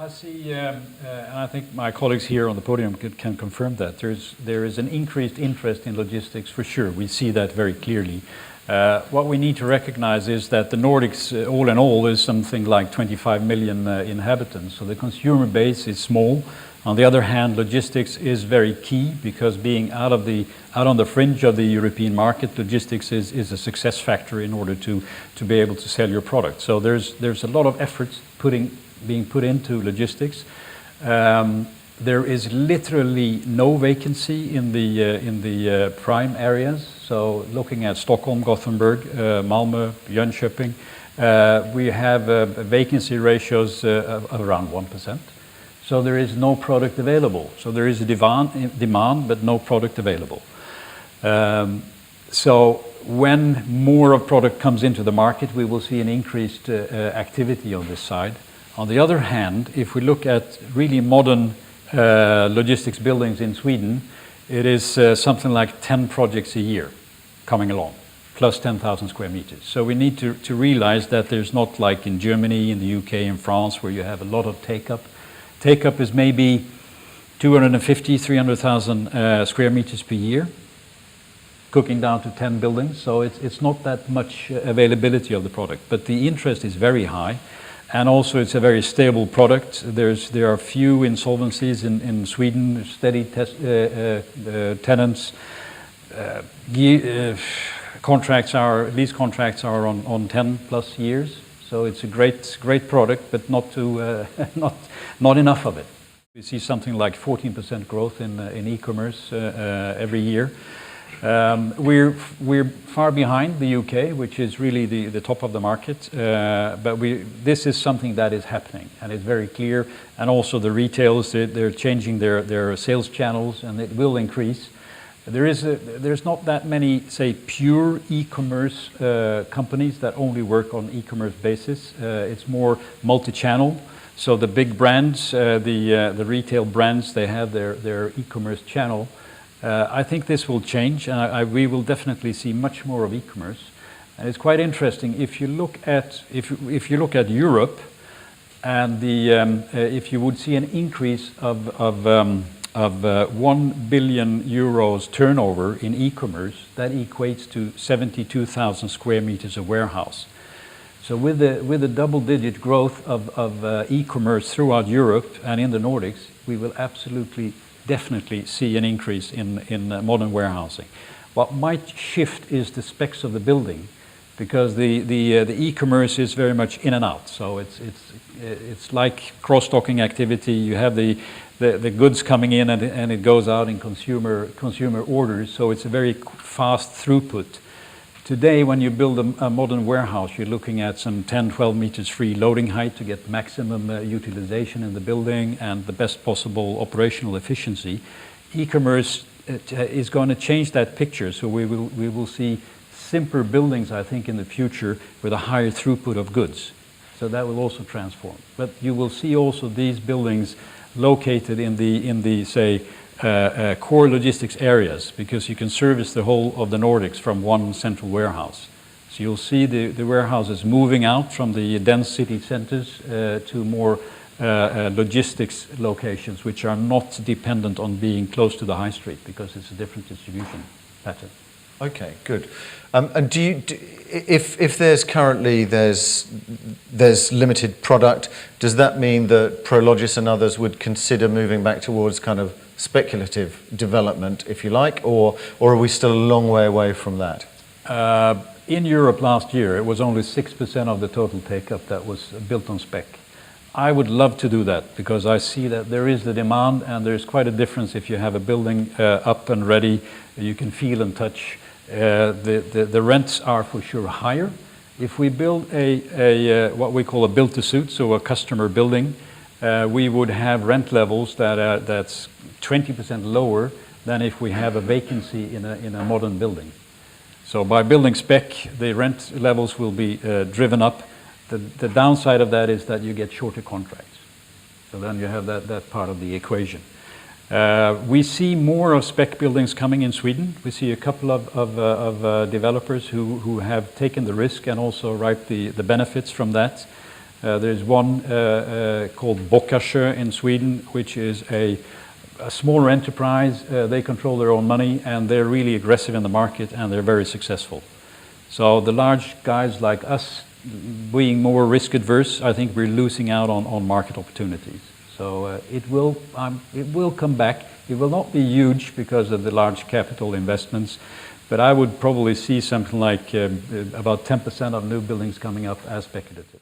I see, and I think my colleagues here on the podium can confirm that. There is an increased interest in logistics for sure. We see that very clearly. What we need to recognize is that the Nordics, all in all, is something like 25 million inhabitants. So the consumer base is small. On the other hand, logistics is very key because being out on the fringe of the European market, logistics is a success factor in order to be able to sell your product. So there's a lot of efforts being put into logistics. There is literally no vacancy in the prime areas. So looking at Stockholm, Gothenburg, Malmö, Jönköping, we have vacancy ratios of around 1%. So there is no product available. So there is a demand, but no product available. So when more of product comes into the market, we will see an increased activity on this side. On the other hand, if we look at really modern logistics buildings in Sweden, it is something like 10 projects a year coming along, plus 10,000 square meters. So we need to realize that there's not like in Germany, in the UK, in France, where you have a lot of take-up. Take-up is maybe 250, 300,000 square meters per year, cooking down to 10 buildings. So it's not that much availability of the product, but the interest is very high. And also it's a very stable product. There are few insolvencies in Sweden, steady tenants. Lease contracts are on 10 plus years. So it's a great product, but not enough of it. We see something like 14% growth in e-commerce every year. We're far behind the UK, which is really the top of the market, but this is something that is happening, and it's very clear. And also the retailers, they're changing their sales channels, and it will increase. There's not that many, say, pure e-commerce companies that only work on e-commerce basis. It's more multi-channel. So the big brands, the retail brands, they have their e-commerce channel. I think this will change, and we will definitely see much more of e-commerce. And it's quite interesting if you look at Europe, and if you would see an increase of 1 billion euros turnover in e-commerce, that equates to 72,000 square meters of warehouse. So with the double-digit growth of e-commerce throughout Europe and in the Nordics, we will definitely see an increase in modern warehousing. What might shift is the specs of the building, because the e-commerce is very much in and out. So it's like cross-docking activity. You have the goods coming in and it goes out in consumer orders. So it's a very fast throughput. Today, when you build a modern warehouse, you're looking at some 10, 12 meters free loading height to get maximum utilization in the building and the best possible operational efficiency. E-commerce is going to change that picture. So we will see simpler buildings, I think, in the future with a higher throughput of goods. So that will also transform. But you will see also these buildings located in the say, core logistics areas, because you can service the whole of the Nordics from one central warehouse. So you'll see the warehouses moving out from the dense city centers to more logistics locations, which are not dependent on being close to the high street, because it's a different distribution pattern. Okay, good. And if there's currently limited product, does that mean that Prologis and others would consider moving back towards kind of speculative development, if you like, or are we still a long way away from that? In Europe last year, it was only 6% of the total take-up that was built on spec. I would love to do that, because I see that there is the demand, and there's quite a difference if you have a building up and ready, you can feel and touch. The rents are for sure higher. If we build what we call a build-to-suit, so a customer building, we would have rent levels that's 20% lower than if we have a vacancy in a modern building. So by building spec, the rent levels will be driven up. The downside of that is that you get shorter contracts. So then you have that part of the equation. We see more of spec buildings coming in Sweden. We see a couple of developers who have taken the risk and also reap the benefits from that. There's one called Bockasjö in Sweden, which is a smaller enterprise. They control their own money and they're really aggressive in the market and they're very successful. So the large guys like us, being more risk adverse, I think we're losing out on market opportunities. So it will come back. It will not be huge because of the large capital investments, but I would probably see something like about 10% of new buildings coming up as speculative.